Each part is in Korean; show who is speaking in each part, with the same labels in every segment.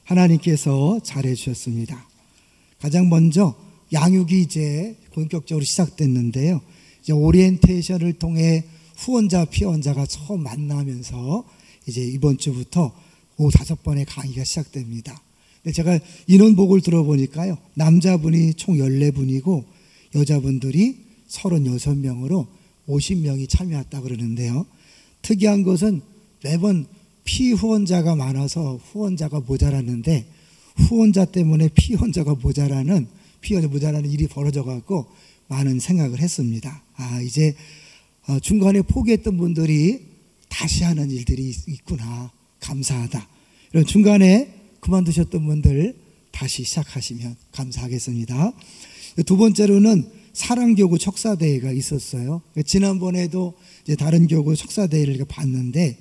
Speaker 1: 하나님께서 잘해 주셨습니다. 가장 먼저 양육이 이제 본격적으로 시작됐는데요. 이제 오리엔테이션을 통해 후원자, 피원자가 처음 만나면서 이제 이번 주부터 오후 5번의 강의가 시작됩니다. 근데 제가 인원복을 들어보니까요, 남자분이 총 14분이고 여자분들이 36명으로 50명이 참여했다고 그러는데요. 특이한 것은 매번 피후원자가 많아서 후원자가 모자랐는데 후원자 때문에 피후원자가 모자라는 일이 벌어져갖고 많은 생각을 했습니다. 이제 중간에 포기했던 분들이 다시 하는 일들이 있구나. 감사하다. 이런 중간에 그만두셨던 분들 다시 시작하시면 감사하겠습니다. 두 번째로는 사랑교구 척사대회가 있었어요. 지난번에도 이제 다른 교구 척사대회를 봤는데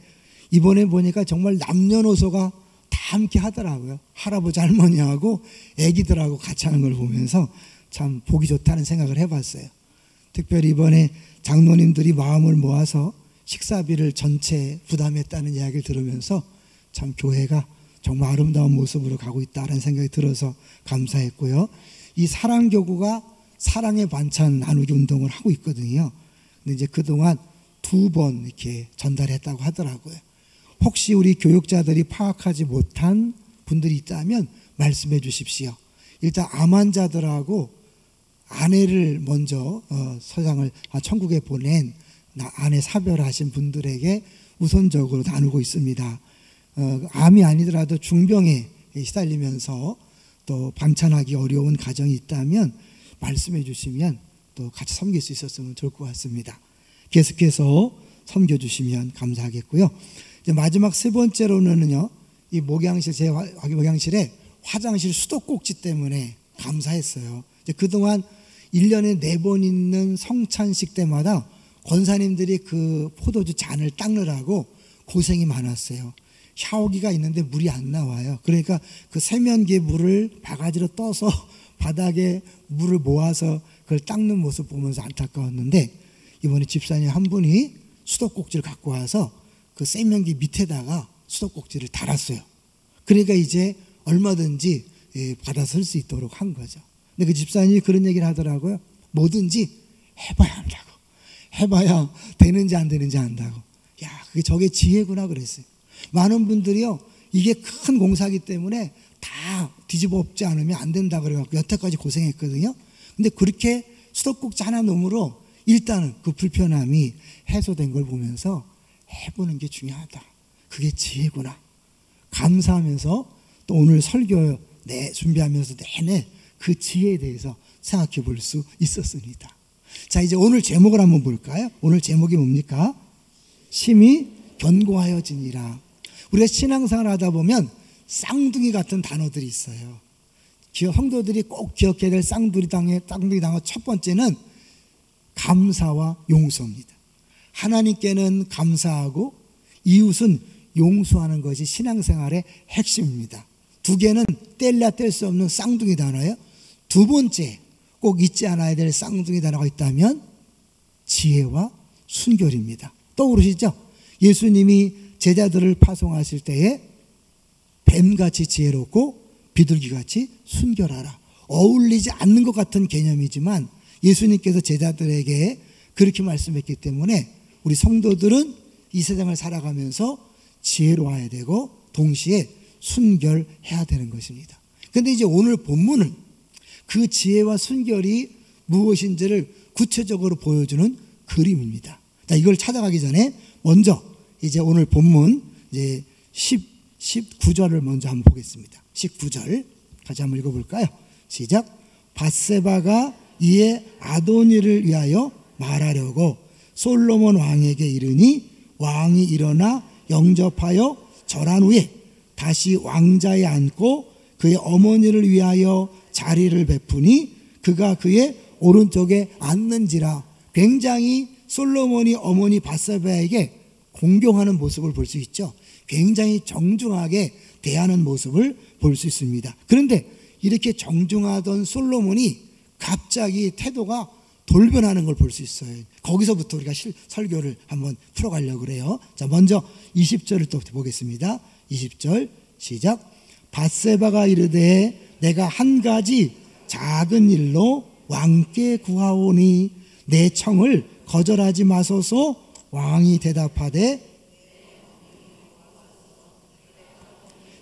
Speaker 1: 이번에 보니까 정말 남녀노소가 다 함께 하더라고요. 할아버지 할머니하고 애기들하고 같이 하는 걸 보면서 참 보기 좋다는 생각을 해봤어요. 특별히 이번에 장로님들이 마음을 모아서 식사비를 전체 부담했다는 이야기를 들으면서 참 교회가 정말 아름다운 모습으로 가고 있다는 생각이 들어서 감사했고요. 이 사랑교구가 사랑의 반찬 나누기 운동을 하고 있거든요. 근데 이제 그동안 2번 이렇게 전달했다고 하더라고요. 혹시 우리 교육자들이 파악하지 못한 분들이 있다면 말씀해 주십시오. 일단 암 환자들하고 아내를 먼저 천국에 보낸 아내 사별하신 분들에게 우선적으로 나누고 있습니다. 암이 아니더라도 중병에 시달리면서 또 반찬하기 어려운 가정이 있다면 말씀해 주시면 또 같이 섬길 수 있었으면 좋을 것 같습니다. 계속해서 섬겨주시면 감사하겠고요. 이제 마지막 세 번째로는요, 이 목양실, 제 목양실에 화장실 수도꼭지 때문에 감사했어요. 이제 그동안 1년에 4번 있는 성찬식 때마다 권사님들이 그 포도주 잔을 닦느라고 고생이 많았어요. 샤워기가 있는데 물이 안 나와요. 그러니까 그 세면기에 물을 바가지로 떠서 바닥에 물을 모아서 그걸 닦는 모습 보면서 안타까웠는데 이번에 집사님 한 분이 수도꼭지를 갖고 와서 그 세면기 밑에다가 수도꼭지를 달았어요. 그러니까 이제 얼마든지 받아 쓸 수 있도록 한 거죠. 근데 그 집사님이 그런 얘기를 하더라고요. 뭐든지 해봐야 한다고. 해봐야 되는지 안 되는지 안다고. 야, 그게 저게 지혜구나 그랬어요. 많은 분들이요, 이게 큰 공사기 때문에 다 뒤집어 엎지 않으면 안 된다 그래갖고 여태까지 고생했거든요. 근데 그렇게 수도꼭지 하나 놈으로 일단은 그 불편함이 해소된 걸 보면서 해보는 게 중요하다. 그게 지혜구나. 감사하면서 또 오늘 설교 준비하면서 내내 그 지혜에 대해서 생각해 볼 수 있었습니다. 자, 이제 오늘 제목을 한번 볼까요? 오늘 제목이 뭡니까? 심히 견고하여지니라. 우리가 신앙생활 하다 보면 쌍둥이 같은 단어들이 있어요. 성도들이 꼭 기억해야 될 쌍둥이 단어 첫 번째는 감사와 용서입니다. 하나님께는 감사하고 이웃은 용서하는 것이 신앙생활의 핵심입니다. 두 개는 뗄래야 뗄 수 없는 쌍둥이 단어예요. 두 번째 꼭 잊지 않아야 될 쌍둥이 단어가 있다면 지혜와 순결입니다. 떠오르시죠? 예수님이 제자들을 파송하실 때에 뱀같이 지혜롭고 비둘기같이 순결하라. 어울리지 않는 것 같은 개념이지만 예수님께서 제자들에게 그렇게 말씀했기 때문에 우리 성도들은 이 세상을 살아가면서 지혜로워야 되고 동시에 순결해야 되는 것입니다. 그런데 이제 오늘 본문은 그 지혜와 순결이 무엇인지를 구체적으로 보여주는 그림입니다. 자, 이걸 찾아가기 전에 먼저 이제 오늘 본문 이제 19절을 먼저 한번 보겠습니다. 19절 같이 한번 읽어볼까요? 시작. 밧세바가 이에 아도니를 위하여 말하려고 솔로몬 왕에게 이르니 왕이 일어나 영접하여 절한 후에 다시 왕자에 앉고 그의 어머니를 위하여 자리를 베푸니 그가 그의 오른쪽에 앉는지라. 굉장히 솔로몬이 어머니 밧세바에게 공경하는 모습을 볼 수 있죠. 굉장히 정중하게 대하는 모습을 볼 수 있습니다. 그런데 이렇게 정중하던 솔로몬이 갑자기 태도가 돌변하는 걸 볼 수 있어요. 거기서부터 우리가 설교를 한번 풀어가려고 그래요. 자, 먼저 20절을 또 보겠습니다. 20절 시작. 밧세바가 이르되 내가 한 가지 작은 일로 왕께 구하오니 내 청을 거절하지 마소서. 왕이 대답하되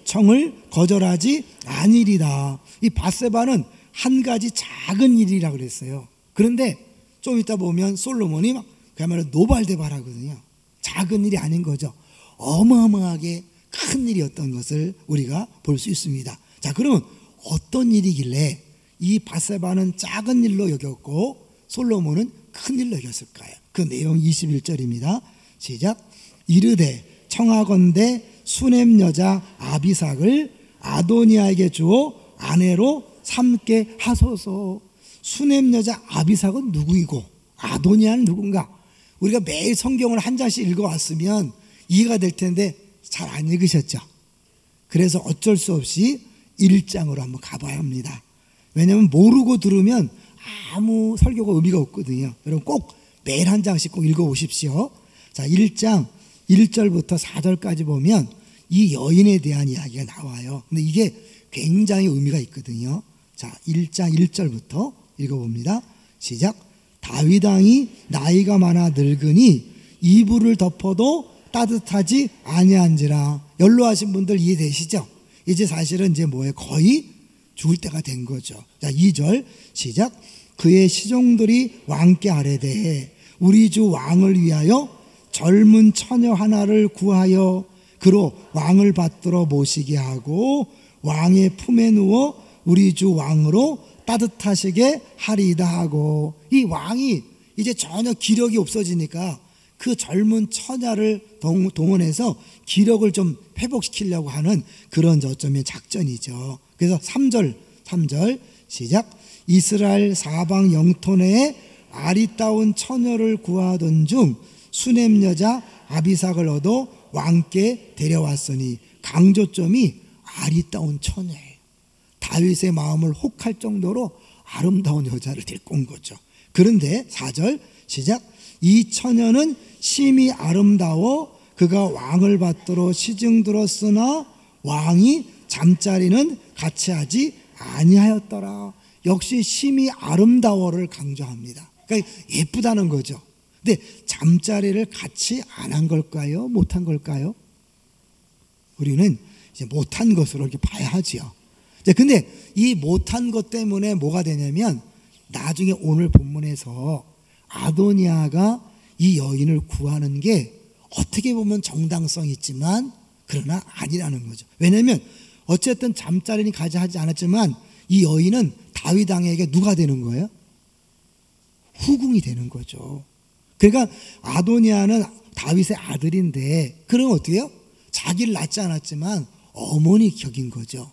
Speaker 1: 청을 거절하지 아니리다. 이 밧세바는 한 가지 작은 일이라고 그랬어요. 그런데 좀 이따 보면 솔로몬이 막 그야말로 노발대발하거든요. 작은 일이 아닌 거죠. 어마어마하게 큰 일이었던 것을 우리가 볼 수 있습니다. 자, 그러면 어떤 일이길래 이 밧세바는 작은 일로 여겼고 솔로몬은 큰 일로 여겼을까요? 그 내용 21절입니다. 시작. 이르되 청하건대 수넴 여자 아비삭을 아도니아에게 주어 아내로 삼게 하소서. 수넴 여자 아비삭은 누구이고 아도니아는 누군가? 우리가 매일 성경을 한 장씩 읽어왔으면 이해가 될 텐데 잘 안 읽으셨죠? 그래서 어쩔 수 없이 1장으로 한번 가봐야 합니다. 왜냐하면 모르고 들으면 아무 설교가 의미가 없거든요. 여러분 꼭 매일 한 장씩 꼭 읽어오십시오. 자, 1장 1절부터 4절까지 보면 이 여인에 대한 이야기가 나와요. 근데 이게 굉장히 의미가 있거든요. 자, 1장 1절부터 읽어봅니다. 시작. 다윗 왕이 나이가 많아 늙으니 이불을 덮어도 따뜻하지 아니한지라. 연로하신 분들 이해되시죠? 이제 사실은 이제 뭐예요? 거의 죽을 때가 된 거죠. 자, 2절 시작. 그의 시종들이 왕께 아뢰되 우리 주 왕을 위하여 젊은 처녀 하나를 구하여 그로 왕을 받들어 모시게 하고 왕의 품에 누워 우리 주 왕으로 따뜻하시게 하리이다 하고, 이 왕이 이제 전혀 기력이 없어지니까 그 젊은 처녀를 동원해서 기력을 좀 회복시키려고 하는 그런 어쩌면 작전이죠. 그래서 3절 시작. 이스라엘 사방 영토 내에 아리따운 처녀를 구하던 중 수넴 여자 아비삭을 얻어 왕께 데려왔으니 강조점이 아리따운 처녀예요. 다윗의 마음을 혹할 정도로 아름다운 여자를 데리고 온 거죠. 그런데 4절 시작. 이 처녀는 심히 아름다워 그가 왕을 받들어 시중 들었으나 왕이 잠자리는 같이 하지 아니하였더라. 역시 심히 아름다워를 강조합니다. 그러니까 예쁘다는 거죠. 근데 잠자리를 같이 안 한 걸까요? 못한 걸까요? 우리는 이제 못한 것으로 이렇게 봐야 하지요. 근데 이 못한 것 때문에 뭐가 되냐면 나중에 오늘 본문에서 아도니아가 이 여인을 구하는 게 어떻게 보면 정당성이 있지만 그러나 아니라는 거죠. 왜냐하면 어쨌든 잠자리는 가지 하지 않았지만 이 여인은 다윗 왕에게 누가 되는 거예요? 후궁이 되는 거죠. 그러니까 아도니아는 다윗의 아들인데 그럼 어떻게 해요? 자기를 낳지 않았지만 어머니 격인 거죠.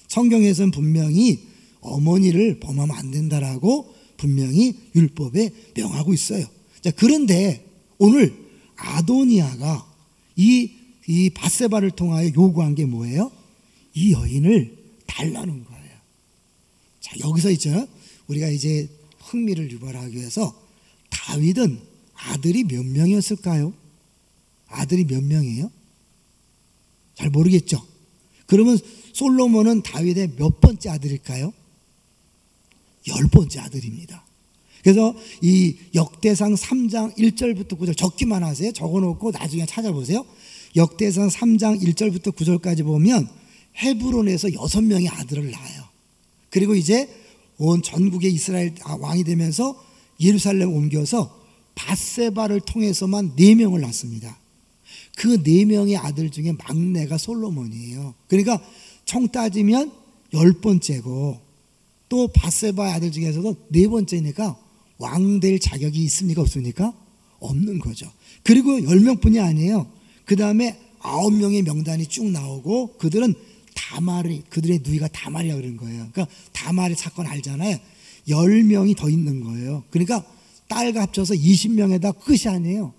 Speaker 1: 성경에서는 분명히 어머니를 범하면 안 된다라고 분명히 율법에 명하고 있어요. 자, 그런데 오늘 아도니아가 이 밧세바를 통하여 요구한 게 뭐예요? 이 여인을 달라는 거예요. 자, 여기서 이제 우리가 이제 흥미를 유발하기 위해서 다윗은 아들이 몇 명이었을까요? 아들이 몇 명이에요? 잘 모르겠죠? 그러면 솔로몬은 다윗의 몇 번째 아들일까요? 10번째 아들입니다. 그래서 이 역대상 3장 1절부터 9절 적기만 하세요. 적어놓고 나중에 찾아보세요. 역대상 3장 1절부터 9절까지 보면 헤브론에서 6명의 아들을 낳아요. 그리고 이제 온 전국의 이스라엘 왕이 되면서 예루살렘 옮겨서 밧세바를 통해서만 4명을 낳습니다. 그 4명의 아들 중에 막내가 솔로몬이에요. 그러니까 총 따지면 10번째고 또 밧세바의 아들 중에서도 4번째니까 왕 될 자격이 있습니까? 없습니까? 없는 거죠. 그리고 10명뿐이 아니에요. 그 다음에 9명의 명단이 쭉 나오고 그들은 다말이, 그들의 누이가 다말이라고 그러는 거예요. 그러니까 다말의 사건 알잖아요. 10명이 더 있는 거예요. 그러니까 딸과 합쳐서 20명에다 끝이 아니에요.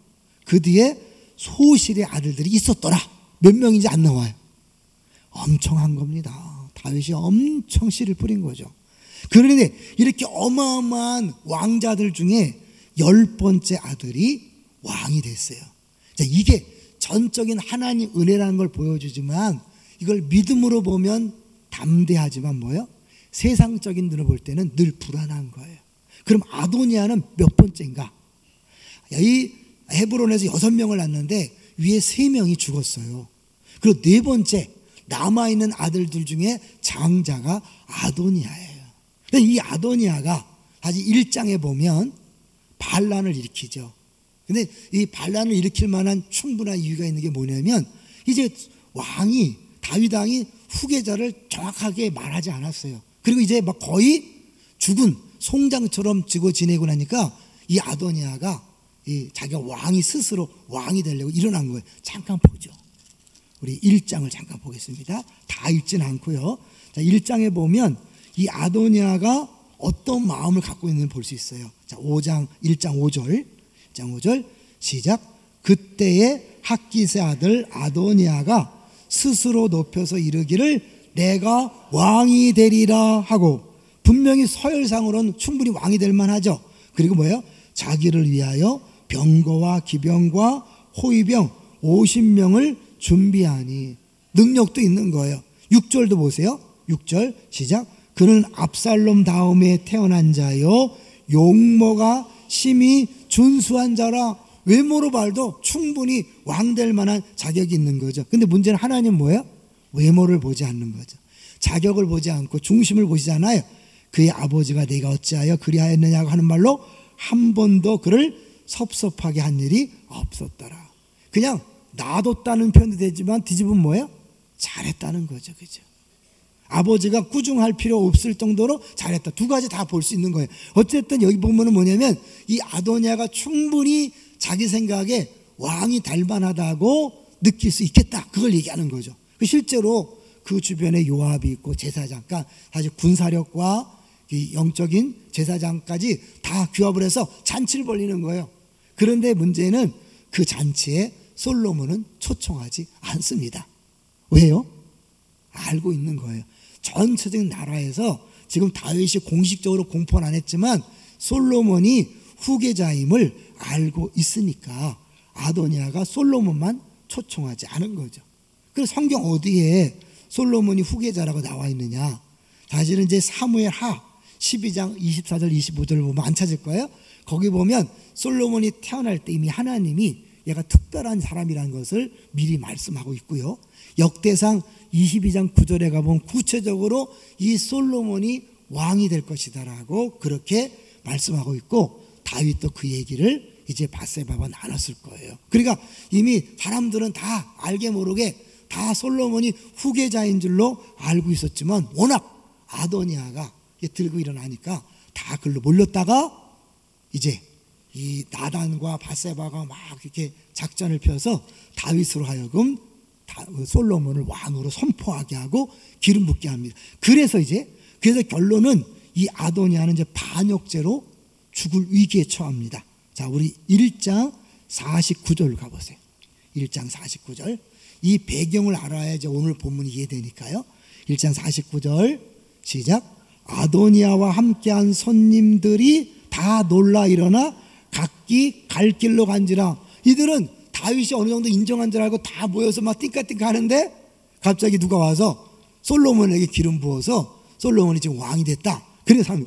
Speaker 1: 그 뒤에 소실의 아들들이 있었더라. 몇 명인지 안 나와요. 엄청 한 겁니다. 다윗이 엄청 씨를 뿌린 거죠. 그런데 이렇게 어마어마한 왕자들 중에 10번째 아들이 왕이 됐어요. 자, 이게 전적인 하나님 은혜라는 걸 보여주지만 이걸 믿음으로 보면 담대하지만 뭐예요? 세상적인 눈으로 볼 때는 늘 불안한 거예요. 그럼 아도니아는 몇 번째인가? 이 헤브론에서 6명을 낳는데 위에 3명이 죽었어요. 그리고 4번째 남아있는 아들들 중에 장자가 아도니아예요. 이 아도니아가 다시 1장에 보면 반란을 일으키죠. 근데 이 반란을 일으킬 만한 충분한 이유가 있는 게 뭐냐면 이제 왕이 다윗 왕이 후계자를 정확하게 말하지 않았어요. 그리고 이제 막 거의 죽은 송장처럼 지고 지내고 나니까 이 아도니아가 자기가 왕이 스스로 왕이 되려고 일어난 거예요. 잠깐 보죠. 우리 1장을 잠깐 보겠습니다. 다 읽진 않고요. 자, 1장에 보면 이 아도니아가 어떤 마음을 갖고 있는지 볼 수 있어요. 자, 1장 5절. 1장 5절 시작. 그때의 학깃의 아들 아도니아가 스스로 높여서 이르기를 내가 왕이 되리라 하고, 분명히 서열상으로는 충분히 왕이 될 만하죠. 그리고 뭐예요? 자기를 위하여 병거와 기병과 호위병 50명을 준비하니, 능력도 있는 거예요. 6절도 보세요. 6절 시작. 그는 압살롬 다음에 태어난 자요 용모가 심히 준수한 자라. 외모로 봐도 충분히 왕 될 만한 자격이 있는 거죠. 근데 문제는 하나님 뭐예요? 외모를 보지 않는 거죠. 자격을 보지 않고 중심을 보시잖아요. 그의 아버지가 내가 어찌하여 그리하였느냐고 하는 말로 한 번도 그를 섭섭하게 한 일이 없었더라. 그냥 놔뒀다는 표현도 되지만 뒤집으면 뭐예요? 잘했다는 거죠. 그죠? 아버지가 꾸중할 필요 없을 정도로 잘했다. 두 가지 다 볼 수 있는 거예요. 어쨌든 여기 보면은 뭐냐면 이 아도니아가 충분히 자기 생각에 왕이 될 만하다고 느낄 수 있겠다. 그걸 얘기하는 거죠. 실제로 그 주변에 요압이 있고 제사장, 그러니까 사실 군사력과 영적인 제사장까지 다 규합을 해서 잔치를 벌이는 거예요. 그런데 문제는 그 잔치에 솔로몬은 초청하지 않습니다. 왜요? 알고 있는 거예요. 전체적인 나라에서 지금 다윗이 공식적으로 공포는 안 했지만 솔로몬이 후계자임을 알고 있으니까 아도니아가 솔로몬만 초청하지 않은 거죠. 그래서 성경 어디에 솔로몬이 후계자라고 나와 있느냐? 사실은 이제 사무엘 하 12장 24절 25절을 보면 안 찾을 거예요. 거기 보면 솔로몬이 태어날 때 이미 하나님이 얘가 특별한 사람이라는 것을 미리 말씀하고 있고요. 역대상 22장 9절에 가보면 구체적으로 이 솔로몬이 왕이 될 것이다라고 그렇게 말씀하고 있고, 다윗도 그 얘기를 이제 밧세바와 나눴을 거예요. 그러니까 이미 사람들은 다 알게 모르게 다 솔로몬이 후계자인 줄로 알고 있었지만, 워낙 아도니아가 들고 일어나니까 다 글로 몰렸다가 이제 이 나단과 밧세바가 막 이렇게 작전을 펴서 다윗으로 하여금 솔로몬을 왕으로 선포하게 하고 기름 붓게 합니다. 그래서 결론은 이 아도니아는 이제 반역죄로 죽을 위기에 처합니다. 자, 우리 1장 49절 가보세요. 1장 49절. 이 배경을 알아야 이제 오늘 본문이 이해되니까요. 1장 49절 시작. 아도니아와 함께한 손님들이 다 놀라 일어나 각기 갈 길로 간지라. 이들은 다윗이 어느 정도 인정한 줄 알고 다 모여서 막 띵까띵까 하는데 갑자기 누가 와서 솔로몬에게 기름 부어서 솔로몬이 지금 왕이 됐다. 그래서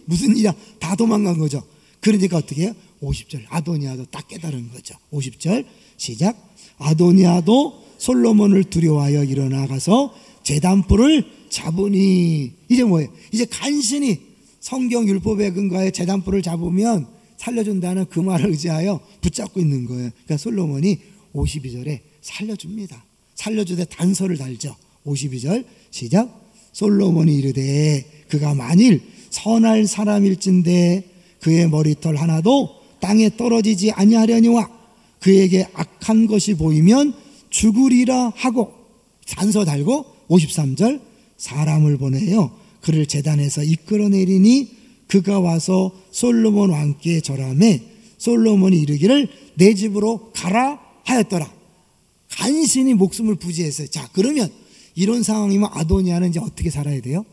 Speaker 1: 무슨 일이야? 다 도망간 거죠. 그러니까 어떻게 해요? 50절 아도니아도 딱 깨달은 거죠. 50절 시작. 아도니아도 솔로몬을 두려워하여 일어나가서 제단불을 잡으니. 이제 뭐예요? 이제 간신히 성경 율법에 근거하여 제단불을 잡으면 살려준다는 그 말을 의지하여 붙잡고 있는 거예요. 그러니까 솔로몬이 52절에 살려줍니다. 살려주되 단서를 달죠. 52절 시작. 솔로몬이 이르되 그가 만일 선할 사람일진데 그의 머리털 하나도 땅에 떨어지지 아니하려니와 그에게 악한 것이 보이면 죽으리라 하고 단서 달고 53절 사람을 보내요 그를 제단에서 이끌어내리니 그가 와서 솔로몬 왕께 절하매 솔로몬이 이르기를 내 집으로 가라 하였더라. 간신히 목숨을 부지했어요. 자, 그러면 이런 상황이면 아도니아는 이제 어떻게 살아야 돼요?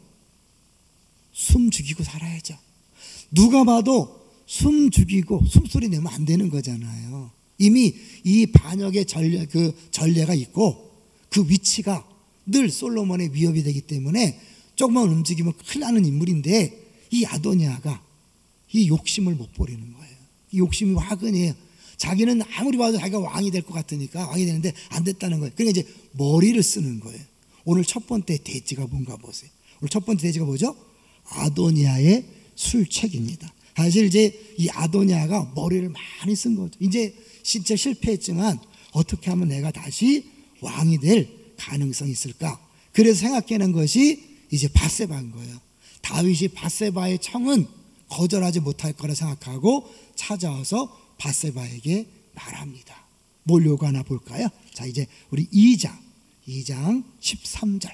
Speaker 1: 숨 죽이고 살아야죠. 누가 봐도 숨 죽이고 숨소리 내면 안 되는 거잖아요. 이미 이 반역의 전례가 있고 그 위치가 늘 솔로몬의 위협이 되기 때문에 조금만 움직이면 큰일 나는 인물인데, 이 아도니아가 이 욕심을 못 버리는 거예요. 이 욕심이 화근이에요. 자기는 아무리 봐도 자기가 왕이 될 것 같으니까 왕이 되는데 안 됐다는 거예요. 그러니까 이제 머리를 쓰는 거예요. 오늘 첫 번째 대지가 뭔가 보세요. 오늘 첫 번째 대지가 뭐죠? 아도니아의 술책입니다. 사실 이제 이 아도니아가 머리를 많이 쓴 거죠. 이제 진짜 실패했지만 어떻게 하면 내가 다시 왕이 될 가능성이 있을까? 그래서 생각해낸 것이 이제 밧세바인 거예요. 다윗이 밧세바의 청은 거절하지 못할 거라 생각하고 찾아와서 밧세바에게 말합니다. 뭘 요구하나 볼까요? 자, 이제 우리 2장 13절.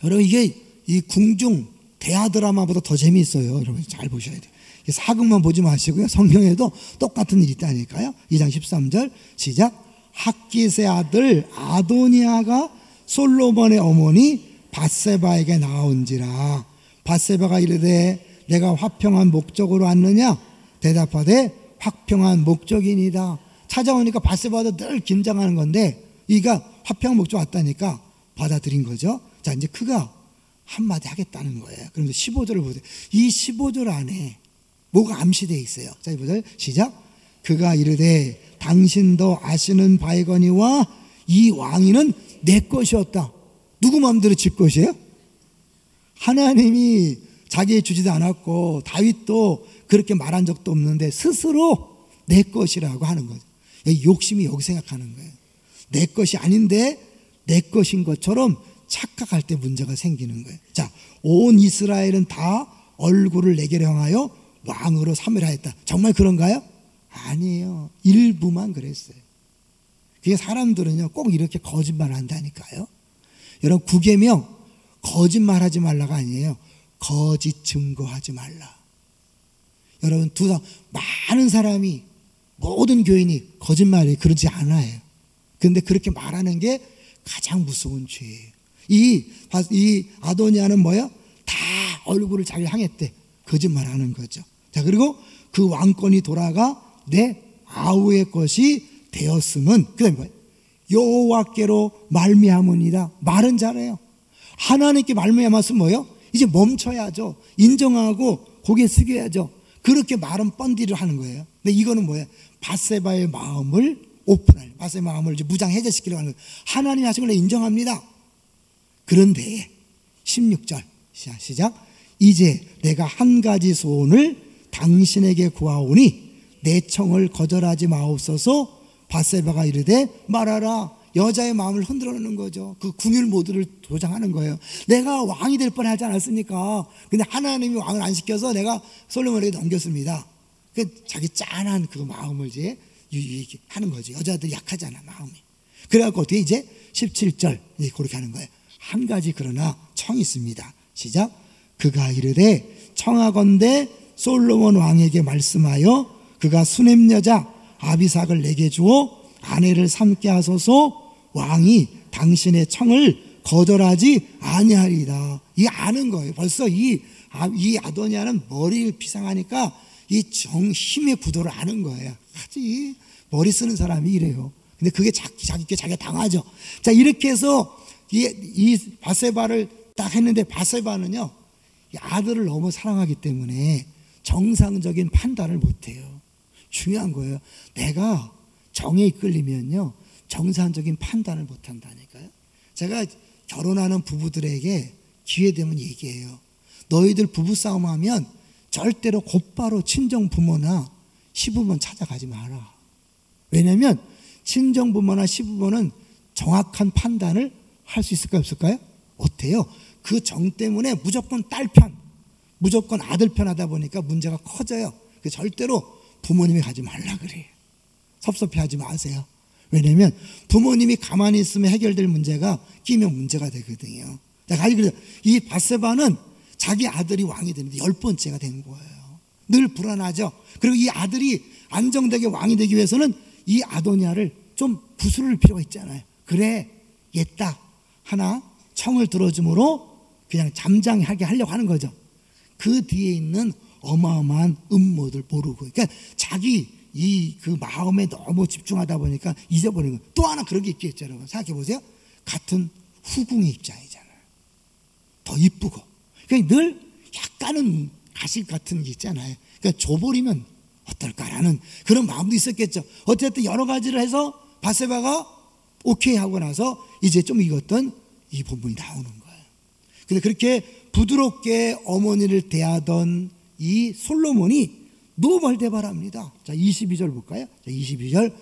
Speaker 1: 여러분, 이게 이 궁중 대하 드라마보다 더 재미있어요. 여러분 잘 보셔야 돼요. 사극만 보지 마시고요. 성경에도 똑같은 일이 있다니까요. 2장 13절 시작. 학깃의 아들 아도니아가 솔로몬의 어머니 밧세바에게 나온지라. 밧세바가 이르되 내가 화평한 목적으로 왔느냐? 대답하되 화평한 목적이니이다. 찾아오니까 밧세바도 늘 긴장하는 건데 이가 화평한 목적 왔다니까 받아들인 거죠. 자, 이제 그가 한마디 하겠다는 거예요. 그러면서 15절을 보세요. 이 15절 안에 뭐가 암시되어 있어요. 자, 15절 시작. 그가 이르되 당신도 아시는 바이거니와 이 왕위는 내 것이었다. 누구 마음대로 질 것이에요? 하나님이 자기의 주지도 않았고 다윗도 그렇게 말한 적도 없는데 스스로 내 것이라고 하는 거죠. 욕심이 여기 생각하는 거예요. 내 것이 아닌데 내 것인 것처럼 착각할 때 문제가 생기는 거예요. 자, 온 이스라엘은 다 얼굴을 내게로 향하여 왕으로 삼을하였다. 정말 그런가요? 아니에요. 일부만 그랬어요. 그게 사람들은요 꼭 이렇게 거짓말 한다니까요. 여러분, 구계명 거짓말하지 말라가 아니에요. 거짓 증거하지 말라. 여러분, 많은 사람이, 모든 교인이 거짓말이 그러지 않아요. 그런데 그렇게 말하는 게 가장 무서운 죄예요. 이 아도니아는 뭐야? 다 얼굴을 자기 향했대. 거짓말하는 거죠. 자, 그리고 그 왕권이 돌아가 내 아우의 것이 되었음은, 그 다음에 뭐예요? 여호와께로 말미암으니라. 말은 잘해요. 하나님께 말미암았으면 뭐예요? 이제 멈춰야죠. 인정하고 고개 숙여야죠. 그렇게 말은 뻔디를 하는 거예요. 근데 이거는 뭐예요? 밧세바의 마음을 오픈할, 밧세바의 마음을 이제 무장 해제시키려고 하는 거예요. 하나님이 하신 걸 인정합니다. 그런데 16절 시작. 이제 내가 한 가지 소원을 당신에게 구하오니 내 청을 거절하지 마옵소서. 밧세바가 이르되 말하라. 여자의 마음을 흔들어 놓는 거죠. 그 궁율 모드를 조장하는 거예요. 내가 왕이 될 뻔 하지 않았습니까? 근데 하나님이 왕을 안 시켜서 내가 솔로몬에게 넘겼습니다. 그 자기 짠한 그 마음을 이제 하는 거죠. 여자들이 약하잖아, 마음이. 그래갖고 어떻게 이제 17절 이제 그렇게 하는 거예요. 한 가지 그러나 청이 있습니다. 시작. 그가 이르되 청하건대 솔로몬 왕에게 말씀하여 그가 수넴 여자 아비삭을 내게 주어 아내를 삼게 하소서. 왕이 당신의 청을 거절하지 아니하리이다. 이 아는 거예요. 벌써 이 아도니아는 머리를 비상하니까 이 힘의 구도를 아는 거예요. 하지 머리 쓰는 사람이 이래요. 근데 그게 자기가 당하죠. 자, 이렇게 해서 이 밧세바를 딱 했는데 밧세바는요 아들을 너무 사랑하기 때문에 정상적인 판단을 못해요. 중요한 거예요. 내가 정에 이끌리면요 정상적인 판단을 못한다니까요. 제가 결혼하는 부부들에게 기회되면 얘기해요. 너희들 부부싸움하면 절대로 곧바로 친정부모나 시부모 찾아가지 마라. 왜냐하면 친정부모나 시부모는 정확한 판단을 할 수 있을까요? 없을까요? 어때요? 그 정 때문에 무조건 딸 편, 무조건 아들 편 하다 보니까 문제가 커져요. 절대로 부모님이 가지 말라 그래요. 섭섭해하지 마세요. 왜냐하면 부모님이 가만히 있으면 해결될 문제가 끼면 문제가 되거든요. 그래서 이 밧세바는 자기 아들이 왕이 되는데 10번째가 된 거예요. 늘 불안하죠. 그리고 이 아들이 안정되게 왕이 되기 위해서는 이 아도니아를 좀 부수를 필요가 있잖아요. 그래, 얘 딱 하나 청을 들어줌으로 그냥 잠잠하게 하려고 하는 거죠. 그 뒤에 있는 어마어마한 음모들 모르고, 그러니까 자기 그 마음에 너무 집중하다 보니까 잊어버리는 거예요. 또 하나 그런 게 있겠죠, 여러분. 생각해 보세요. 같은 후궁의 입장이잖아요. 더 이쁘고. 그러니까 늘 약간은 가식 같은 게 있잖아요. 그러니까 줘버리면 어떨까라는 그런 마음도 있었겠죠. 어쨌든 여러 가지를 해서 바세바가 오케이 하고 나서 이제 좀 익었던 이 본문이 나오는 거예요. 근데 그렇게 부드럽게 어머니를 대하던 이 솔로몬이 노발대발합니다. 자, 22절 볼까요? 자, 22절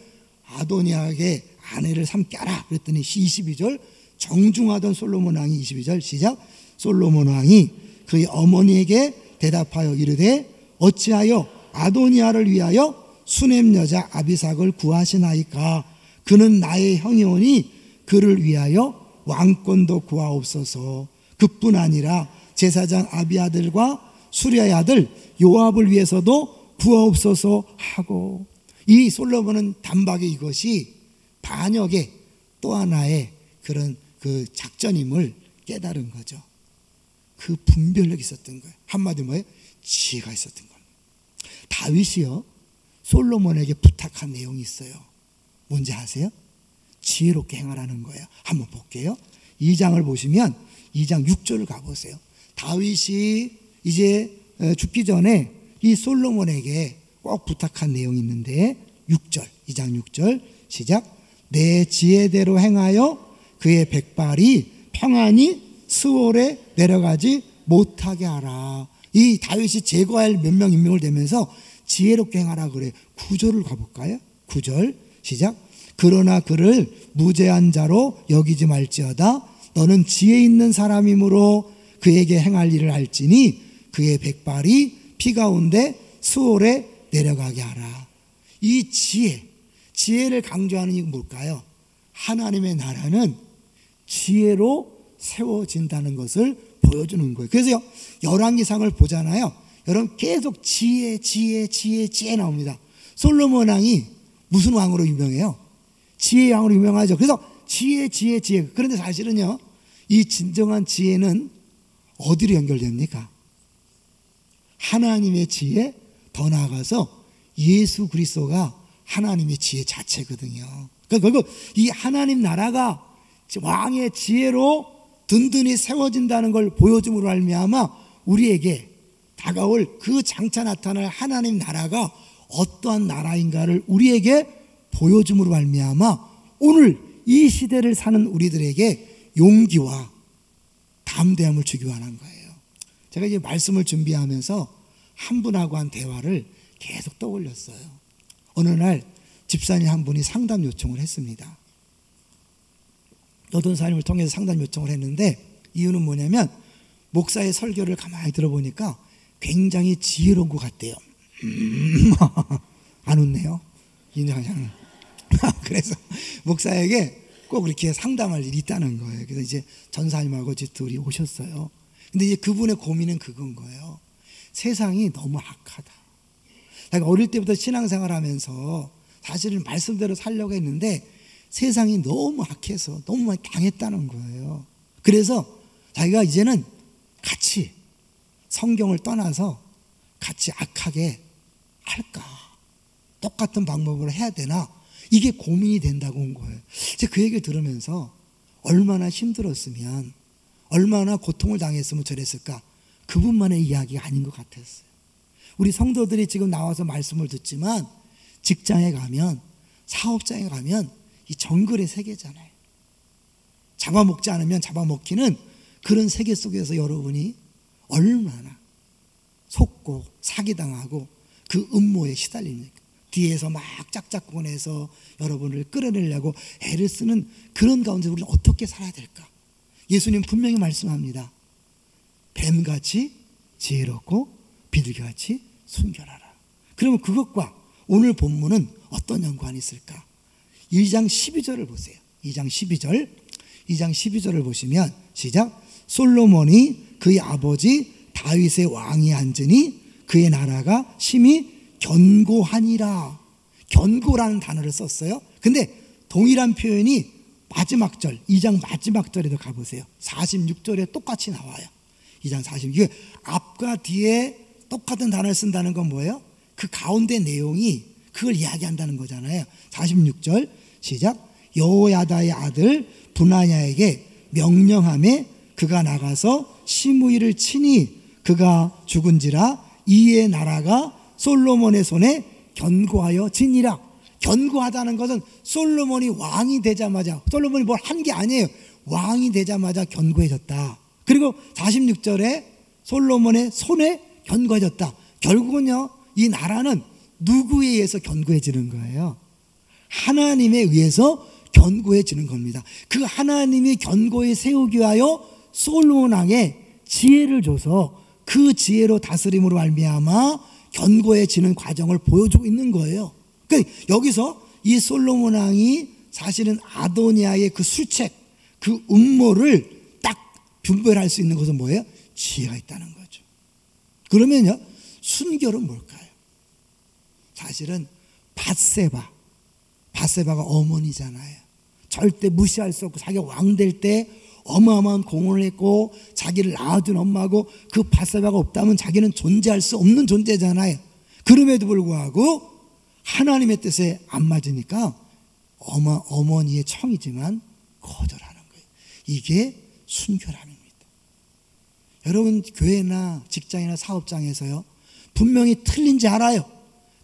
Speaker 1: 아도니아에게 아내를 삼게 하라 그랬더니 22절 정중하던 솔로몬 왕이 22절 시작 솔로몬 왕이 그의 어머니에게 대답하여 이르되 어찌하여 아도니아를 위하여 수넴 여자 아비삭을 구하시나이까 그는 나의 형이오니 그를 위하여 왕권도 구하옵소서. 그뿐 아니라 제사장 아비아들과 수리아의 아들 요압을 위해서도 구하옵소서 하고 이 솔로몬은 단박에 이것이 반역의 또 하나의 그런 그 작전임을 깨달은 거죠. 그 분별력이 있었던 거예요. 한마디로 뭐예요? 지혜가 있었던 겁니다. 다윗이요 솔로몬에게 부탁한 내용이 있어요. 뭔지 아세요? 지혜롭게 행하라는 거예요. 한번 볼게요. 2장을 보시면 2장 6절을 가보세요. 다윗이 이제 죽기 전에 이 솔로몬에게 꼭 부탁한 내용이 있는데 6절 2장 6절 시작 내 지혜대로 행하여 그의 백발이 평안히 스올에 내려가지 못하게 하라. 이 다윗이 제거할 몇 명 임명을 대면서 지혜롭게 행하라 그래. 9절을 가볼까요? 9절 시작 그러나 그를 무죄한 자로 여기지 말지어다 너는 지혜 있는 사람이므로 그에게 행할 일을 알지니 그의 백발이 피 가운데 스올에 내려가게 하라. 이 지혜를 강조하는 이유가 뭘까요? 하나님의 나라는 지혜로 세워진다는 것을 보여주는 거예요. 그래서 열왕기상을 보잖아요. 여러분 계속 지혜 나옵니다. 솔로몬 왕이 무슨 왕으로 유명해요? 지혜의 왕으로 유명하죠. 그래서 지혜. 그런데 사실은요, 이 진정한 지혜는 어디로 연결됩니까? 하나님의 지혜, 더 나아가서 예수 그리스도가 하나님의 지혜 자체거든요. 그러니까 이 하나님 나라가 왕의 지혜로 든든히 세워진다는 걸 보여줌으로 말미암아 우리에게 다가올 그 장차 나타날 하나님 나라가 어떠한 나라인가를 우리에게 보여줌으로 말미암아 오늘 이 시대를 사는 우리들에게 용기와 담대함을 주기 원한 거예요. 제가 이제 말씀을 준비하면서 한 분하고 한 대화를 계속 떠올렸어요. 어느 날 집사님 한 분이 상담 요청을 했습니다. 어떤 사람을 통해서 상담 요청을 했는데 이유는 뭐냐면 목사의 설교를 가만히 들어보니까 굉장히 지혜로운 것 같대요. 안 웃네요. 인정하잖아요. 그래서 목사에게 꼭 이렇게 상담할 일이 있다는 거예요. 그래서 이제 전사님하고 이제 둘이 오셨어요. 근데 이제 그분의 고민은 그건 거예요. 세상이 너무 악하다. 내가 어릴 때부터 신앙생활 하면서 사실은 말씀대로 살려고 했는데 세상이 너무 악해서 너무 많이 당했다는 거예요. 그래서 자기가 이제는 같이 성경을 떠나서 같이 악하게 할까? 똑같은 방법으로 해야 되나? 이게 고민이 된다고 온 거예요. 제가 그 얘기를 들으면서 얼마나 힘들었으면 얼마나 고통을 당했으면 저랬을까? 그분만의 이야기가 아닌 것 같았어요. 우리 성도들이 지금 나와서 말씀을 듣지만 직장에 가면 사업장에 가면 이 정글의 세계잖아요. 잡아먹지 않으면 잡아먹히는 그런 세계 속에서 여러분이 얼마나 속고 사기당하고 그 음모에 시달립니까? 뒤에서 막 짝짝 꺼내서 여러분을 끌어내려고 애를 쓰는 그런 가운데 우리는 어떻게 살아야 될까? 예수님 분명히 말씀합니다. 뱀같이 지혜롭고 비둘기같이 순결하라. 그러면 그것과 오늘 본문은 어떤 연관이 있을까? 2장 12절을 보세요. 2장 12절을 보시면 시작 솔로몬이 그의 아버지 다윗의 왕이 앉으니 그의 나라가 심히 견고하니라. 견고라는 단어를 썼어요. 근데 동일한 표현이 마지막 절 2장 마지막 절에도 가보세요. 46절에 똑같이 나와요. 2장 46절 앞과 뒤에 똑같은 단어를 쓴다는 건 뭐예요? 그 가운데 내용이 그걸 이야기한다는 거잖아요. 46절 시작 여호야다의 아들 분하야에게 명령하매 그가 나가서 시므이를 치니 그가 죽은지라 이에 나라가 솔로몬의 손에 견고하여 지니라. 견고하다는 것은 솔로몬이 왕이 되자마자, 솔로몬이 뭘 한 게 아니에요. 왕이 되자마자 견고해졌다. 그리고 46절에 솔로몬의 손에 견고해졌다. 결국은요, 이 나라는 누구에 의해서 견고해지는 거예요? 하나님에 의해서 견고해지는 겁니다. 그 하나님이 견고히 세우기 위하여 솔로몬 왕에 지혜를 줘서 그 지혜로 다스림으로 말미암아 견고해지는 과정을 보여주고 있는 거예요. 그러니까 여기서 이 솔로몬 왕이 사실은 아도니아의 그 술책, 그 음모를 딱 분별할 수 있는 것은 뭐예요? 지혜가 있다는 거죠. 그러면요, 순결은 뭘까요? 사실은 밧세바가 어머니잖아요. 절대 무시할 수 없고 자기가 왕 될 때 어마어마한 공헌을 했고 자기를 낳아준 엄마고, 그 밧세바가 없다면 자기는 존재할 수 없는 존재잖아요. 그럼에도 불구하고 하나님의 뜻에 안 맞으니까 어머니의 청이지만 거절하는 거예요. 이게 순결함입니다. 여러분, 교회나 직장이나 사업장에서요, 분명히 틀린지 알아요.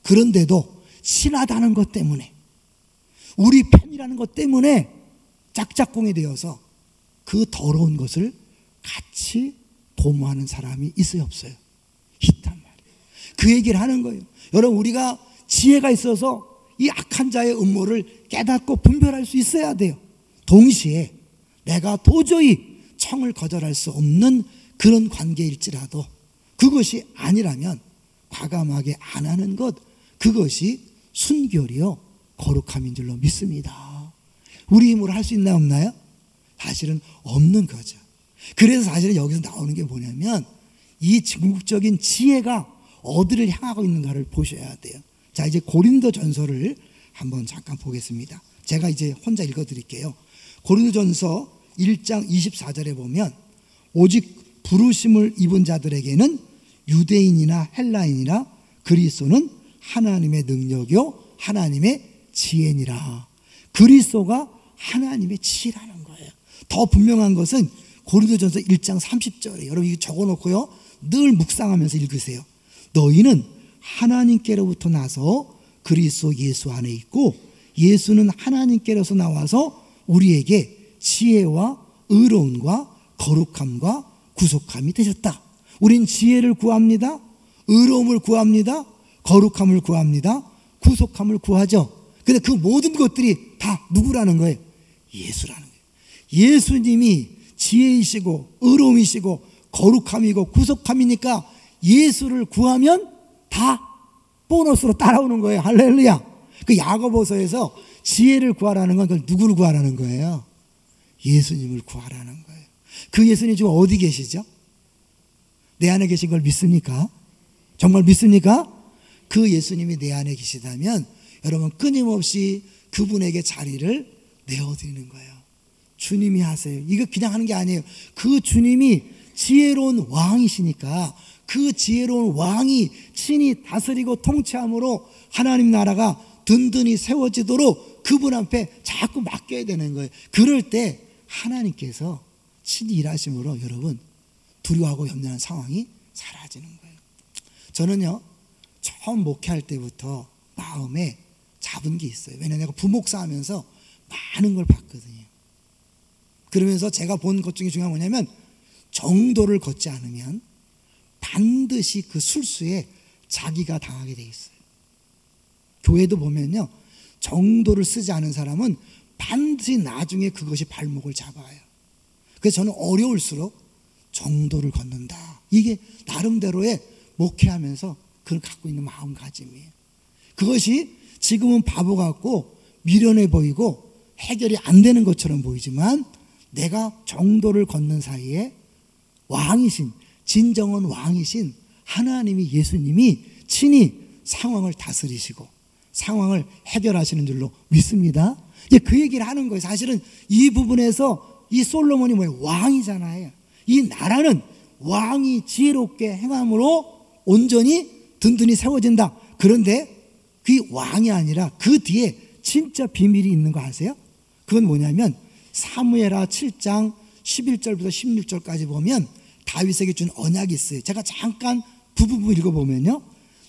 Speaker 1: 그런데도 친하다는 것 때문에, 우리 편이라는 것 때문에 짝짝꿍이 되어서 그 더러운 것을 같이 도모하는 사람이 있어요, 없어요? 있단 말이에요. 그 얘기를 하는 거예요. 여러분, 우리가 지혜가 있어서 이 악한 자의 음모를 깨닫고 분별할 수 있어야 돼요. 동시에 내가 도저히 청을 거절할 수 없는 그런 관계일지라도 그것이 아니라면 과감하게 안 하는 것, 그것이 순결이요 거룩함인 줄로 믿습니다. 우리 힘으로 할 수 있나요, 없나요? 사실은 없는 거죠. 그래서 사실은 여기서 나오는 게 뭐냐면 이 궁극적인 지혜가 어디를 향하고 있는가를 보셔야 돼요. 자, 이제 고린도전서를 한번 잠깐 보겠습니다. 제가 이제 혼자 읽어드릴게요. 고린도전서 1장 24절에 보면 오직 부르심을 입은 자들에게는 유대인이나 헬라인이나 그리스도는 하나님의 능력이요 하나님의 지혜니라. 그리스도가 하나님의 지혜라는 거예요. 더 분명한 것은 고린도전서 1장 30절에, 여러분 이거 적어놓고요 늘 묵상하면서 읽으세요. 너희는 하나님께로부터 나서 그리스도 예수 안에 있고 예수는 하나님께로서 나와서 우리에게 지혜와 의로움과 거룩함과 구속함이 되셨다. 우린 지혜를 구합니다. 의로움을 구합니다. 거룩함을 구합니다. 구속함을 구하죠. 근데 그 모든 것들이 다 누구라는 거예요? 예수라는 거예요. 예수님이 지혜이시고 의로움이시고 거룩함이고 구속함이니까 예수를 구하면 다 보너스로 따라오는 거예요. 할렐루야. 그 야고보서에서 지혜를 구하라는 건 그걸 누구를 구하라는 거예요? 예수님을 구하라는 거예요. 그 예수님 지금 어디 계시죠? 내 안에 계신 걸 믿습니까? 정말 믿습니까? 그 예수님이 내 안에 계시다면 여러분 끊임없이 그분에게 자리를 내어드리는 거예요. 주님이 하세요. 이거 그냥 하는 게 아니에요. 그 주님이 지혜로운 왕이시니까 그 지혜로운 왕이 친히 다스리고 통치함으로 하나님 나라가 든든히 세워지도록 그분 앞에 자꾸 맡겨야 되는 거예요. 그럴 때 하나님께서 친히 일하심으로 여러분 두려워하고 염려하는 상황이 사라지는 거예요. 저는요 처음 목회할 때부터 마음에 잡은 게 있어요. 왜냐하면 내가 부목사 하면서 많은 걸 봤거든요. 그러면서 제가 본 것 중에 중요한 건 뭐냐면 정도를 걷지 않으면 반드시 그 술수에 자기가 당하게 돼 있어요. 교회도 보면요 정도를 쓰지 않은 사람은 반드시 나중에 그것이 발목을 잡아요. 그래서 저는 어려울수록 정도를 걷는다. 이게 나름대로의 목회하면서 그걸 갖고 있는 마음가짐이에요. 그것이 지금은 바보 같고 미련해 보이고 해결이 안 되는 것처럼 보이지만 내가 정도를 걷는 사이에 왕이신, 진정한 왕이신 하나님이, 예수님이 친히 상황을 다스리시고 상황을 해결하시는 줄로 믿습니다. 이제 그 얘기를 하는 거예요. 사실은 이 부분에서 이 솔로몬이 뭐예요? 왕이잖아요. 이 나라는 왕이 지혜롭게 행함으로 온전히 든든히 세워진다. 그런데 그 왕이 아니라 그 뒤에 진짜 비밀이 있는 거 아세요? 그건 뭐냐면 사무엘하 7장 11절부터 16절까지 보면 다윗에게 준 언약이 있어요. 제가 잠깐 부분 읽어보면요,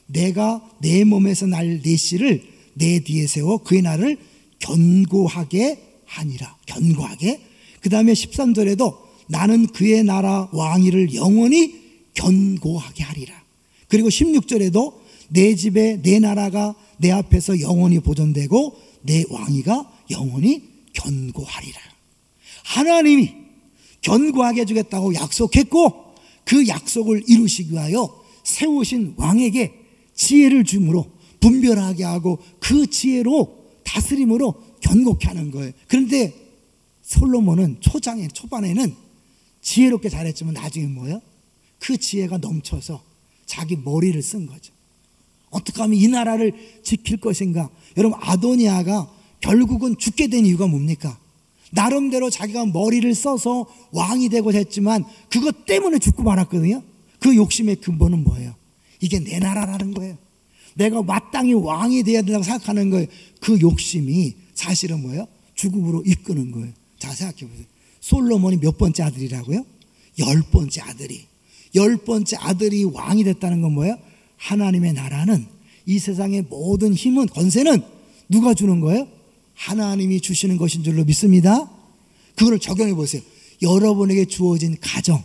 Speaker 1: 내가 내 몸에서 날 내 씨를 내 뒤에 세워 그의 날을 견고하게 하니라. 견고하게. 그 다음에 13절에도 나는 그의 나라 왕위를 영원히 견고하게 하리라. 그리고 16절에도 내 집에 내 나라가 내 앞에서 영원히 보존되고 내 왕위가 영원히 견고하리라. 하나님이 견고하게 해주겠다고 약속했고, 그 약속을 이루시기 위하여 세우신 왕에게 지혜를 줌으로 분별하게 하고 그 지혜로 다스림으로 견고케 하는 거예요. 그런데 솔로몬은 초반에는 지혜롭게 잘했지만 나중에 뭐예요? 그 지혜가 넘쳐서 자기 머리를 쓴 거죠. 어떻게 하면 이 나라를 지킬 것인가? 여러분, 아도니아가 결국은 죽게 된 이유가 뭡니까? 나름대로 자기가 머리를 써서 왕이 되고자 했지만 그것 때문에 죽고 말았거든요. 그 욕심의 근본은 뭐예요? 이게 내 나라라는 거예요. 내가 마땅히 왕이 되어야 된다고 생각하는 거예요. 그 욕심이 사실은 뭐예요? 죽음으로 이끄는 거예요. 자, 생각해 보세요. 솔로몬이 몇 번째 아들이라고요? 10번째 아들이. 10번째 아들이 왕이 됐다는 건 뭐예요? 하나님의 나라는, 이 세상의 모든 힘은, 권세는 누가 주는 거예요? 하나님이 주시는 것인 줄로 믿습니다. 그거를 적용해 보세요. 여러분에게 주어진 가정,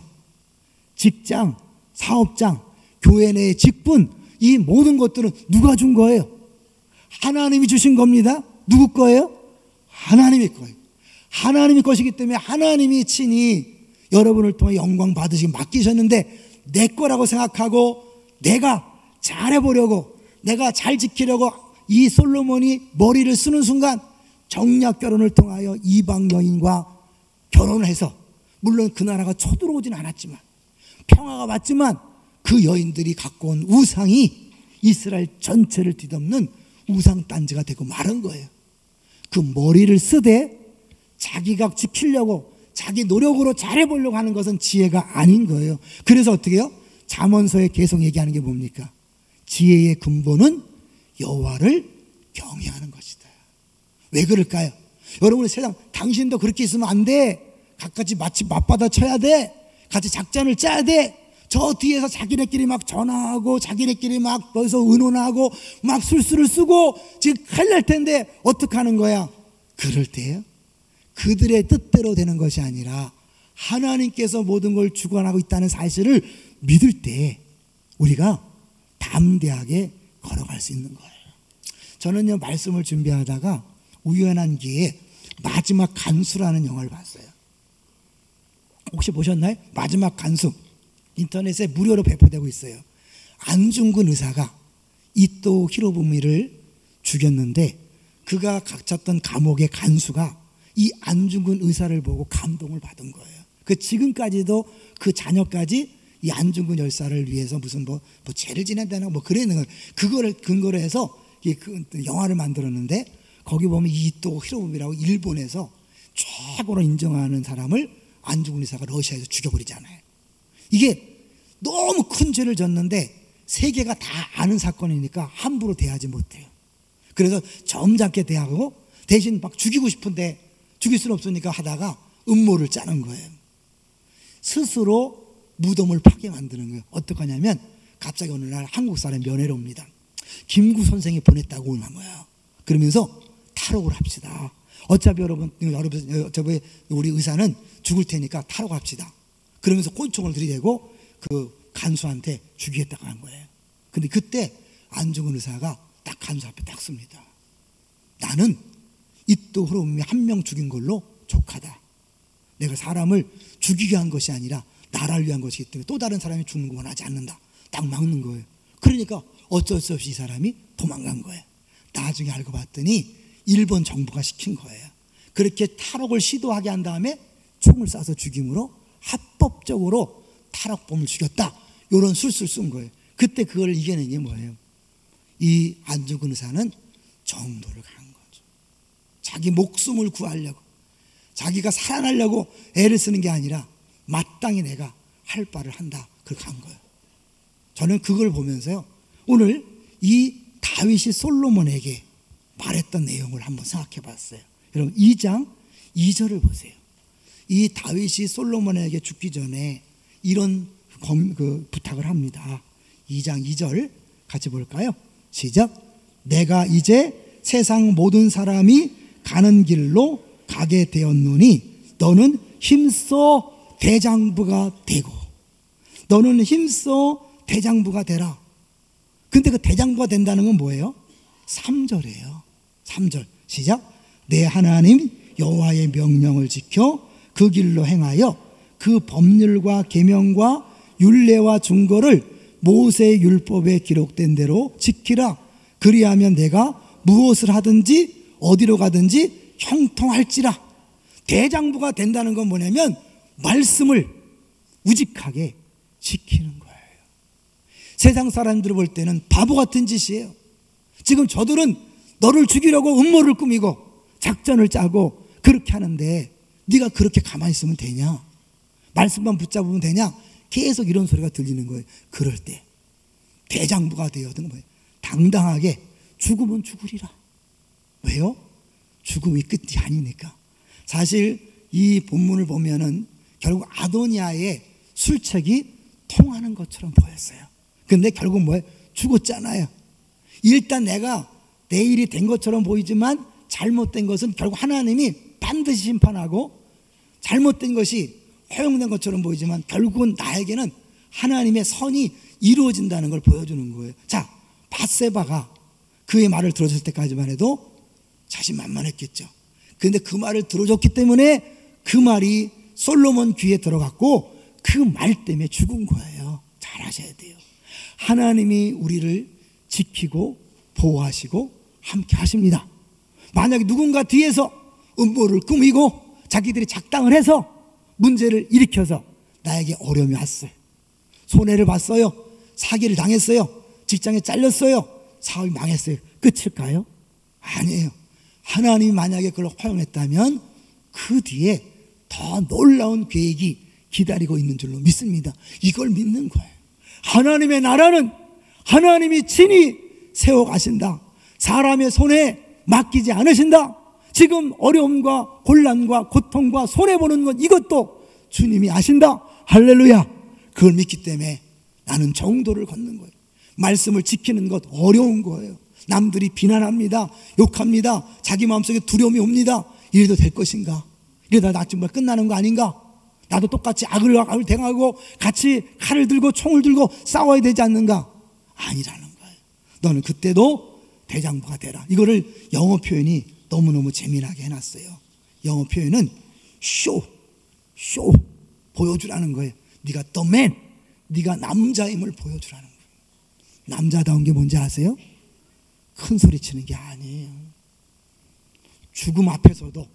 Speaker 1: 직장, 사업장, 교회 내의 직분, 이 모든 것들은 누가 준 거예요? 하나님이 주신 겁니다. 누구 거예요? 하나님의 거예요. 하나님의 것이기 때문에 하나님이 친히 여러분을 통해 영광 받으시고 맡기셨는데, 내 거라고 생각하고 내가 잘해보려고, 내가 잘 지키려고 이 솔로몬이 머리를 쓰는 순간 정략 결혼을 통하여 이방 여인과 결혼을 해서, 물론 그 나라가 쳐들어오진 않았지만 평화가 왔지만 그 여인들이 갖고 온 우상이 이스라엘 전체를 뒤덮는 우상 단지가 되고 마른 거예요. 그 머리를 쓰되 자기가 지키려고 자기 노력으로 잘해보려고 하는 것은 지혜가 아닌 거예요. 그래서 어떻게 해요? 잠언서에 계속 얘기하는 게 뭡니까? 지혜의 근본은 여호와를 경외하는 것이다. 왜 그럴까요? 여러분의 세상, 당신도 그렇게 있으면 안 돼. 같이 마치 맞받아 쳐야 돼. 같이 작전을 짜야 돼. 저 뒤에서 자기네끼리 막 전화하고 자기네끼리 막 거기서 의논하고 막 술수를 쓰고 지금 큰일 날 텐데 어떻게 하는 거야? 그럴 때요, 그들의 뜻대로 되는 것이 아니라 하나님께서 모든 걸 주관하고 있다는 사실을 믿을 때 우리가 담대하게 걸어갈 수 있는 거예요. 저는요, 말씀을 준비하다가 우연한 기회에 마지막 간수라는 영화를 봤어요. 혹시 보셨나요? 마지막 간수. 인터넷에 무료로 배포되고 있어요. 안중근 의사가 이토 히로부미를 죽였는데, 그가 갇혔던 감옥의 간수가 이 안중근 의사를 보고 감동을 받은 거예요. 그 지금까지도 그 자녀까지 이 안중근 열사를 위해서 무슨 뭐 죄를 지낸다나 뭐 그랬는 걸, 그거를 근거로 해서 그 영화를 만들었는데, 거기 보면 이토 히로부미라고 일본에서 최고로 인정하는 사람을 안중근 의사가 러시아에서 죽여버리잖아요. 이게 너무 큰 죄를 졌는데 세계가 다 아는 사건이니까 함부로 대하지 못해요. 그래서 점잖게 대하고, 대신 막 죽이고 싶은데 죽일 수는 없으니까 하다가 음모를 짜는 거예요. 스스로 무덤을 파게 만드는 거예요. 어떻게 하냐면 갑자기 어느 날 한국 사람 면회로 옵니다. 김구 선생이 보냈다고 오는 거예요. 그러면서 탈옥을 합시다. 어차피 여러분 우리 의사는 죽을 테니까 탈옥합시다. 그러면서 꼰총을 들이대고 그 간수한테 죽이겠다고 한 거예요. 근데 그때 안중근 의사가 딱 간수 앞에 딱 씁니다. 나는 이토 히로부미 한 명 죽인 걸로 족하다. 내가 사람을 죽이게 한 것이 아니라 나라를 위한 것이기 때문에 또 다른 사람이 죽는 거 원하지 않는다. 딱 막는 거예요. 그러니까 어쩔 수 없이 이 사람이 도망간 거예요. 나중에 알고 봤더니 일본 정부가 시킨 거예요. 그렇게 탈옥을 시도하게 한 다음에 총을 쏴서 죽임으로 합법적으로 탈옥범을 죽였다. 이런 술수를 쓴 거예요. 그때 그걸 이겨낸 게 뭐예요? 이 안중근 의사는 정도를 간 거죠. 자기 목숨을 구하려고, 자기가 살아나려고 애를 쓰는 게 아니라 마땅히 내가 할 바를 한다. 그렇게 간 거예요. 저는 그걸 보면서요, 오늘 이 다윗이 솔로몬에게 말했던 내용을 한번 생각해 봤어요. 여러분, 2장 2절을 보세요. 이 다윗이 솔로몬에게 죽기 전에 이런 부탁을 합니다. 2장 2절 같이 볼까요? 시작. 내가 이제 세상 모든 사람이 가는 길로 가게 되었노니 너는 힘써 대장부가 되고, 너는 힘써 대장부가 되라. 근데 그 대장부가 된다는 건 뭐예요? 3절이에요. 3절 시작. 내 하나님 여호와의 명령을 지켜 그 길로 행하여 그 법률과 계명과 율례와 준거를 모세의 율법에 기록된 대로 지키라. 그리하면 내가 무엇을 하든지 어디로 가든지 형통할지라. 대장부가 된다는 건 뭐냐면 말씀을 우직하게 지키는 거예요. 세상 사람들을 볼 때는 바보 같은 짓이에요. 지금 저들은 너를 죽이려고 음모를 꾸미고 작전을 짜고 그렇게 하는데 네가 그렇게 가만히 있으면 되냐? 말씀만 붙잡으면 되냐? 계속 이런 소리가 들리는 거예요. 그럴 때 대장부가 되어든 거예요. 당당하게 죽으면 죽으리라. 왜요? 죽음이 끝이 아니니까. 사실 이 본문을 보면은 결국 아도니아의 술책이 통하는 것처럼 보였어요. 근데 결국 뭐예요? 죽었잖아요. 일단 내가 내 일이 된 것처럼 보이지만 잘못된 것은 결국 하나님이 반드시 심판하고, 잘못된 것이 허용된 것처럼 보이지만 결국은 나에게는 하나님의 선이 이루어진다는 걸 보여주는 거예요. 자, 밧세바가 그의 말을 들어줬을 때까지만 해도 자신만만했겠죠. 그런데 그 말을 들어줬기 때문에 그 말이 솔로몬 귀에 들어갔고 그 말 때문에 죽은 거예요. 잘 아셔야 돼요. 하나님이 우리를 지키고 보호하시고 함께 하십니다. 만약에 누군가 뒤에서 음모를 꾸미고 자기들이 작당을 해서 문제를 일으켜서 나에게 어려움이 왔어요. 손해를 봤어요. 사기를 당했어요. 직장에 잘렸어요. 사업이 망했어요. 끝일까요? 아니에요. 하나님이 만약에 그걸 허용했다면 그 뒤에 더 놀라운 계획이 기다리고 있는 줄로 믿습니다. 이걸 믿는 거예요. 하나님의 나라는 하나님이 친히 세워가신다. 사람의 손에 맡기지 않으신다. 지금 어려움과 곤란과 고통과 손해보는 것, 이것도 주님이 아신다. 할렐루야. 그걸 믿기 때문에 나는 정도를 걷는 거예요. 말씀을 지키는 것 어려운 거예요. 남들이 비난합니다. 욕합니다. 자기 마음속에 두려움이 옵니다. 이래도 될 것인가? 이러다 나 정말 끝나는 거 아닌가? 나도 똑같이 악을 대항하고 같이 칼을 들고 총을 들고 싸워야 되지 않는가? 아니라는 거예요. 너는 그때도 대장부가 되라. 이거를 영어 표현이 너무너무 재미나게 해놨어요. 영어 표현은 쇼 보여주라는 거예요. 네가 the man, 네가 남자임을 보여주라는 거예요. 남자다운 게 뭔지 아세요? 큰 소리 치는 게 아니에요. 죽음 앞에서도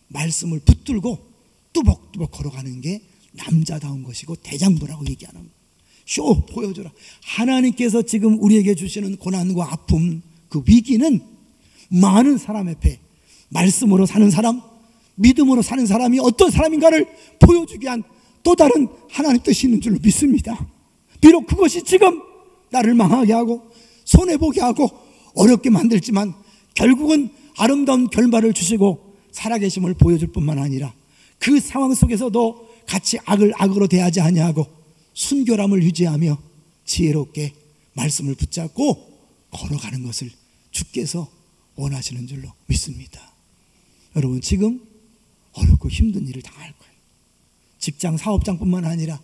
Speaker 1: 말씀을 붙들고 뚜벅뚜벅 걸어가는 게 남자다운 것이고 대장부라고 얘기하는 거예요. 쇼 보여줘라. 하나님께서 지금 우리에게 주시는 고난과 아픔, 그 위기는 많은 사람 앞에 말씀으로 사는 사람, 믿음으로 사는 사람이 어떤 사람인가를 보여주기 위한 또 다른 하나님 뜻이 있는 줄로 믿습니다. 비록 그것이 지금 나를 망하게 하고 손해보게 하고 어렵게 만들지만 결국은 아름다운 결말을 주시고 살아계심을 보여줄 뿐만 아니라 그 상황 속에서도 같이 악을 악으로 대하지 아니하고 순결함을 유지하며 지혜롭게 말씀을 붙잡고 걸어가는 것을 주께서 원하시는 줄로 믿습니다. 여러분, 지금 어렵고 힘든 일을 당할 거예요. 직장 사업장뿐만 아니라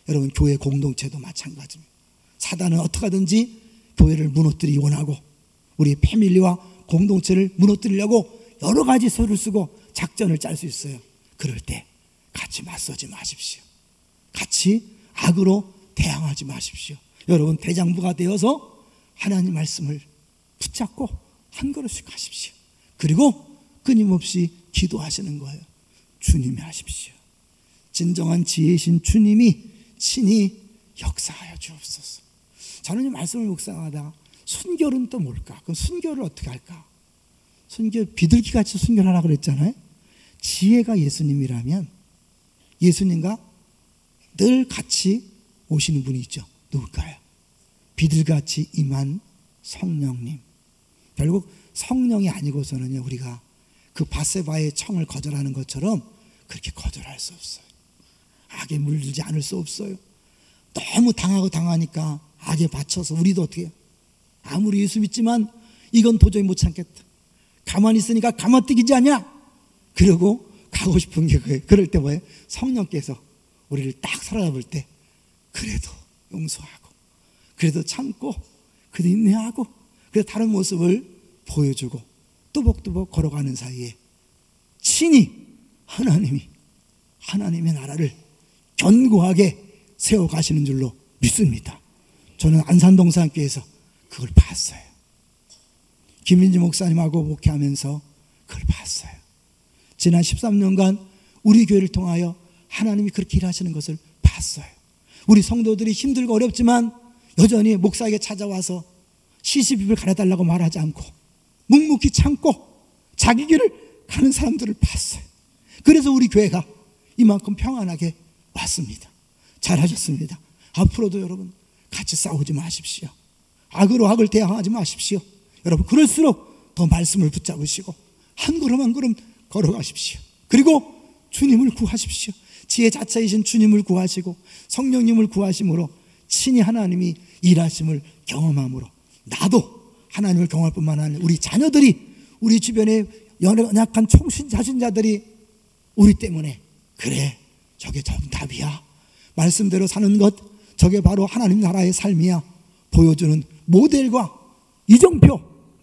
Speaker 1: 여러분 교회 공동체도 마찬가지입니다. 사단은 어떻게 하든지 교회를 무너뜨리기 원하고 우리 패밀리와 공동체를 무너뜨리려고 여러 가지 수를 쓰고 작전을 짤 수 있어요. 그럴 때 같이 맞서지 마십시오. 같이 악으로 대항하지 마십시오. 여러분, 대장부가 되어서 하나님 말씀을 붙잡고 한 걸음씩 하십시오. 그리고 끊임없이 기도하시는 거예요. 주님이 하십시오. 진정한 지혜이신 주님이 친히 역사하여 주옵소서. 저는 이 말씀을 묵상하다 순결은 또 뭘까? 그럼 순결을 어떻게 할까? 순결, 비둘기같이 순결하라 그랬잖아요. 지혜가 예수님이라면 예수님과 늘 같이 오시는 분이 있죠. 누굴까요? 비둘기같이 임한 성령님. 결국 성령이 아니고서는요, 우리가 그 밧세바의 청을 거절하는 것처럼 그렇게 거절할 수 없어요. 악에 물들지 않을 수 없어요. 너무 당하니까 악에 받쳐서 우리도 어떻게 해요? 아무리 예수 믿지만 이건 도저히 못 참겠다. 가만히 있으니까 가마뜨기지 않냐? 그러고 가고 싶은 게 그거예요. 그럴 때 뭐예요? 성령께서 우리를 딱 사로잡을 때 그래도 용서하고, 그래도 참고, 그래도 인내하고, 그래도 다른 모습을 보여주고 또박또박 걸어가는 사이에 친히 하나님의 나라를 견고하게 세워가시는 줄로 믿습니다. 저는 안산동산교회에서 그걸 봤어요. 김민지 목사님하고 목회하면서 그걸 봤어요. 지난 13년간 우리 교회를 통하여 하나님이 그렇게 일하시는 것을 봤어요. 우리 성도들이 힘들고 어렵지만 여전히 목사에게 찾아와서 시시비비를 가려달라고 말하지 않고 묵묵히 참고 자기 길을 가는 사람들을 봤어요. 그래서 우리 교회가 이만큼 평안하게 왔습니다. 잘하셨습니다. 앞으로도 여러분 같이 싸우지 마십시오. 악으로 악을 대항하지 마십시오. 여러분 그럴수록 더 말씀을 붙잡으시고 한 걸음 한 걸음 걸어가십시오. 그리고 주님을 구하십시오. 지혜 자체이신 주님을 구하시고 성령님을 구하심으로 친히 하나님이 일하심을 경험함으로 나도 하나님을 경험할 뿐만 아니라 우리 자녀들이, 우리 주변에 연약한 자신자들이 우리 때문에 그래 저게 정답이야, 말씀대로 사는 것 저게 바로 하나님 나라의 삶이야 보여주는 모델과 이정표,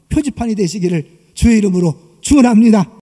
Speaker 1: 표지판이 되시기를 주의 이름으로 축원합니다.